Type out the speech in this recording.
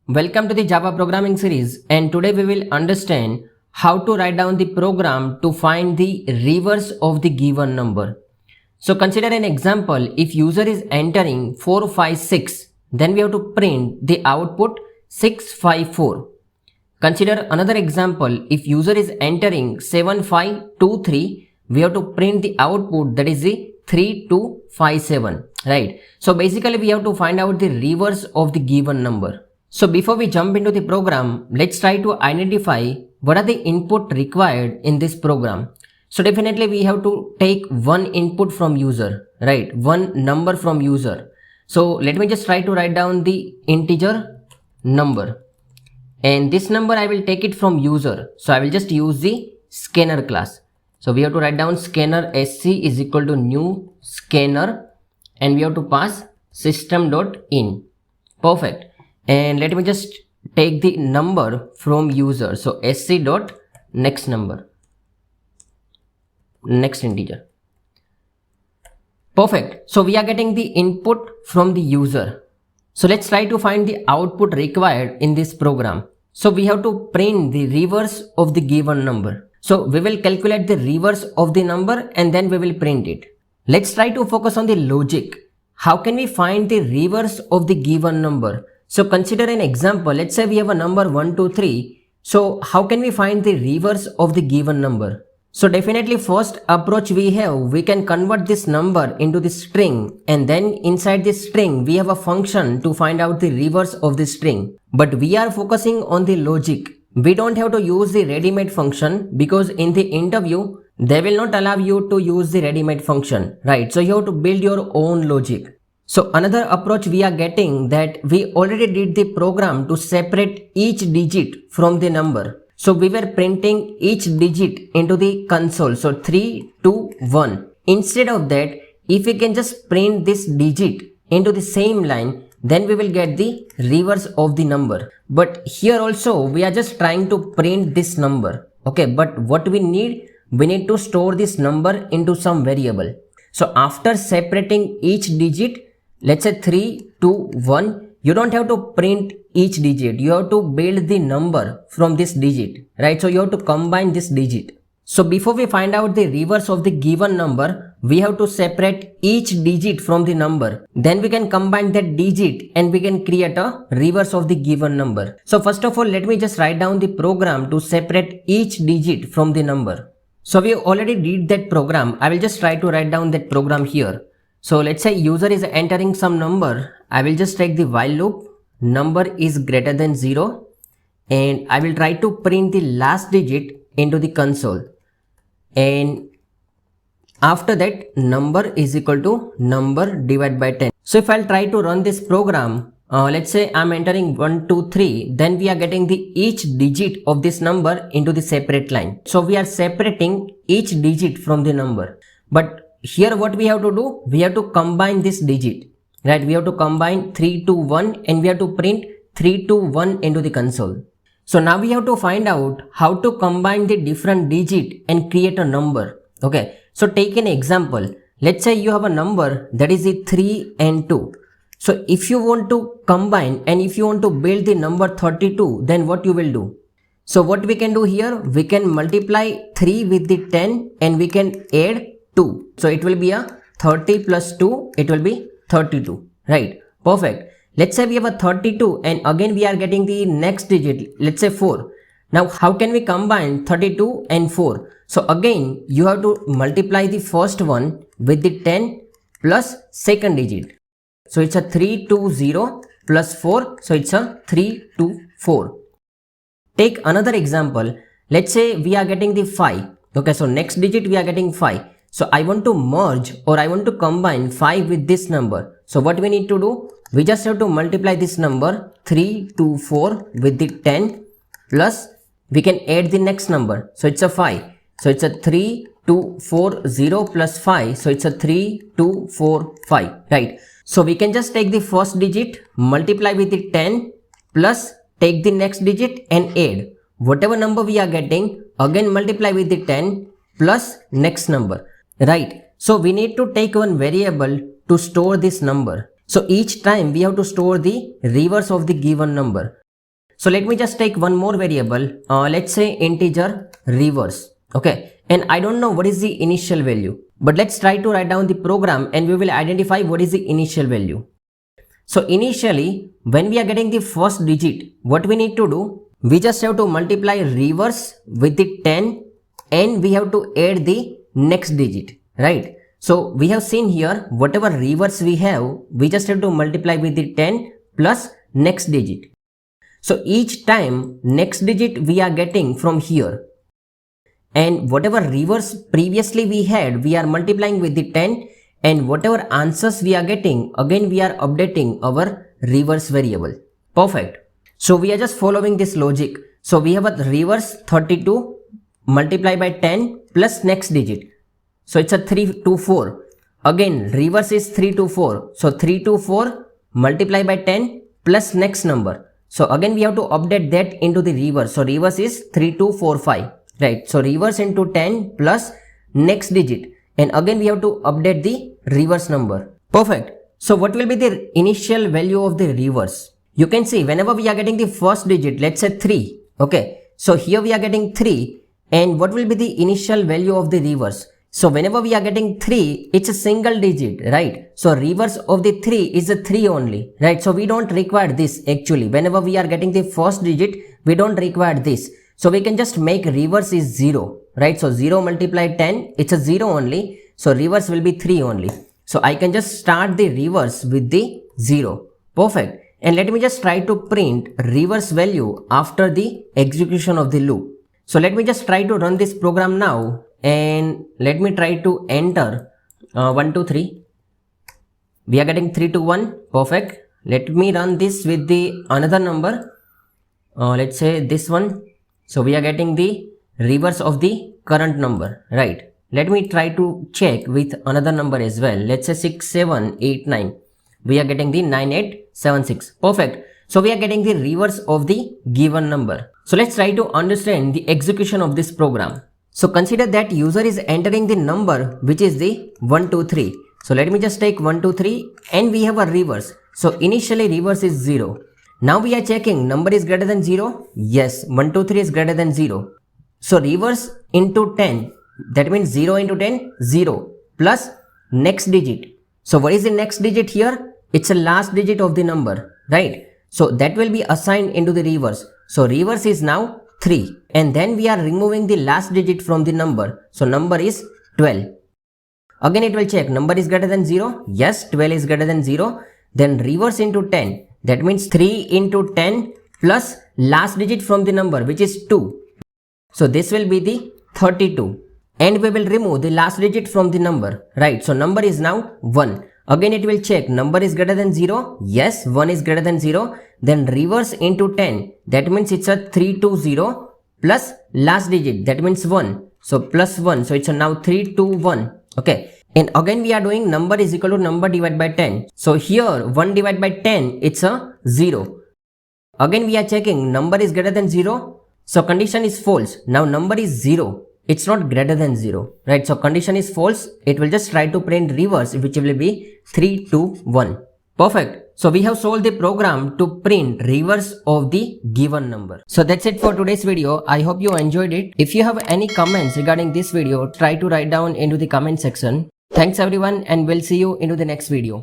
Welcome to the Java programming series, and today we will understand how to write down the program to find the reverse of the given number. So consider an example. If user is entering 456, then we have to print the output 654. Consider another example. If user is entering 7523, we have to print the output, that is the 3257, right? So basically we have to find out the reverse of the given number. So before we jump into the program, let's try to identify what are the input required in this program. So definitely we have to take one input from user, right? One number from user. So let me just try to write down the integer number. And this number I will take it from user. So I will just use the scanner class. So we have to write down scanner sc is equal to new scanner, and we have to pass system.in. Perfect. And let me just take the number from user. So sc dot next number, next integer. Perfect. So we are getting the input from the user. So let's try to find the output required in this program. So we have to print the reverse of the given number. So we will calculate the reverse of the number and then we will print it. Let's try to focus on the logic. How can we find the reverse of the given number? So consider an example. Let's say we have a number 1, 2, 3. So how can we find the reverse of the given number? So definitely first approach we have, we can convert this number into the string, and then inside this string we have a function to find out the reverse of the string. But we are focusing on the logic. We don't have to use the ready-made function because in the interview they will not allow you to use the ready-made function, right? So you have to build your own logic. So another approach we are getting that we already did the program to separate each digit from the number. So we were printing each digit into the console. So 3, 2, 1. Instead of that, if we can just print this digit into the same line, then we will get the reverse of the number. But here also we are just trying to print this number. Okay, but what we need to store this number into some variable. So after separating each digit, let's say 3, 2, 1, you don't have to print each digit. You have to build the number from this digit, right? So you have to combine this digit. So before we find out the reverse of the given number, we have to separate each digit from the number. Then we can combine that digit and we can create a reverse of the given number. So first of all, let me just write down the program to separate each digit from the number. So we already did that program. I will just try to write down that program here. So let's say user is entering some number. I will just take the while loop. Number is greater than 0. And I will try to print the last digit into the console. And after that, number is equal to number divided by 10. So if I'll try to run this program, let's say I'm entering 1, 2, 3, then we are getting the each digit of this number into the separate line. So we are separating each digit from the number. But here what we have to do, we have to combine this digit, right? We have to combine 3, 2, 1 and we have to print 3, 2, 1 into the console. So now we have to find out how to combine the different digit and create a number. Okay, so take an example. Let's say you have a number that is the 3 and 2. So if you want to combine and if you want to build the number 32, then what you will do? So what we can do here, we can multiply 3 with the 10 and we can add 2. So it will be a 30 plus 2, it will be 32, right? Perfect. Let's say we have a 32 and again we are getting the next digit, let's say 4. Now how can we combine 32 and 4? So again you have to multiply the first one with the 10 plus second digit. So it's a 320 plus 4, so it's a 324. Take another example. Let's say we are getting the 5. Okay, so next digit we are getting 5. So I want to merge or I want to combine 5 with this number. So what we need to do? We just have to multiply this number 324 with the 10 plus we can add the next number. So it's a 5. So it's a 3240 plus 5. So it's a 3245, right? So we can just take the first digit, multiply with the 10 plus take the next digit and add. Whatever number we are getting, again multiply with the 10 plus next number. Right. So we need to take one variable to store this number. So each time we have to store the reverse of the given number. So let me just take one more variable, let's say integer reverse. Okay, and I don't know what is the initial value, but let's try to write down the program and we will identify what is the initial value. So initially, when we are getting the first digit, what we need to do, we just have to multiply reverse with the 10 and we have to add the next digit, right? So we have seen here, whatever reverse we have, we just have to multiply with the 10 plus next digit. So each time next digit we are getting from here, and whatever reverse previously we had, we are multiplying with the 10, and whatever answers we are getting, again we are updating our reverse variable. Perfect. So we are just following this logic. So we have a reverse 32 multiplied by 10 plus next digit. So it's a 324. Again reverse is 324. So 324 multiplied by 10 plus next number. So again we have to update that into the reverse. So reverse is 3245. Right. So reverse into 10 plus next digit. And again we have to update the reverse number. Perfect. So what will be the initial value of the reverse? You can see whenever we are getting the first digit, let's say 3. Okay. So here we are getting 3. And what will be the initial value of the reverse? So whenever we are getting 3, it's a single digit, right? So reverse of the 3 is a 3 only, right? So we don't require this actually. Whenever we are getting the first digit, we don't require this. So we can just make reverse is 0, right? So 0 multiplied 10, it's a 0 only. So reverse will be 3 only. So I can just start the reverse with the 0. Perfect. And let me just try to print reverse value after the execution of the loop. So let me just try to run this program now. And let me try to enter 1, 2, 3. We are getting 3 to 1. Perfect. Let me run this with the another number. Let's say this one. So we are getting the reverse of the current number, right? Let me try to check with another number as well. Let's say 6789. We are getting the 9876. Perfect. So we are getting the reverse of the given number. So let's try to understand the execution of this program. So consider that user is entering the number which is the 1, 2, 3. So let me just take 1, 2, 3 and we have a reverse. So initially reverse is 0. Now we are checking number is greater than 0. Yes, 1, 2, 3 is greater than 0. So reverse into 10. That means 0 into 10, 0 plus next digit. So what is the next digit here? It's the last digit of the number, right? So that will be assigned into the reverse. So reverse is now 3. And then we are removing the last digit from the number. So number is 12. Again it will check number is greater than 0. Yes, 12 is greater than 0. Then reverse into 10. That means 3 into 10 plus last digit from the number which is 2. So this will be the 32. And we will remove the last digit from the number, right? So number is now 1. Again it will check number is greater than 0. Yes, 1 is greater than 0. Then reverse into 10. That means it's a 320 plus last digit. That means 1. So plus 1. So it's a now 321. Okay. And again we are doing number is equal to number divided by 10. So here 1 divided by 10, it's a 0. Again we are checking number is greater than 0. So condition is false. Now number is 0. It's not greater than 0, right? So condition is false. It will just try to print reverse, which will be 3, 2, 1. Perfect. So we have solved the program to print reverse of the given number. So that's it for today's video. I hope you enjoyed it. If you have any comments regarding this video, try to write down into the comment section. Thanks everyone and we'll see you into the next video.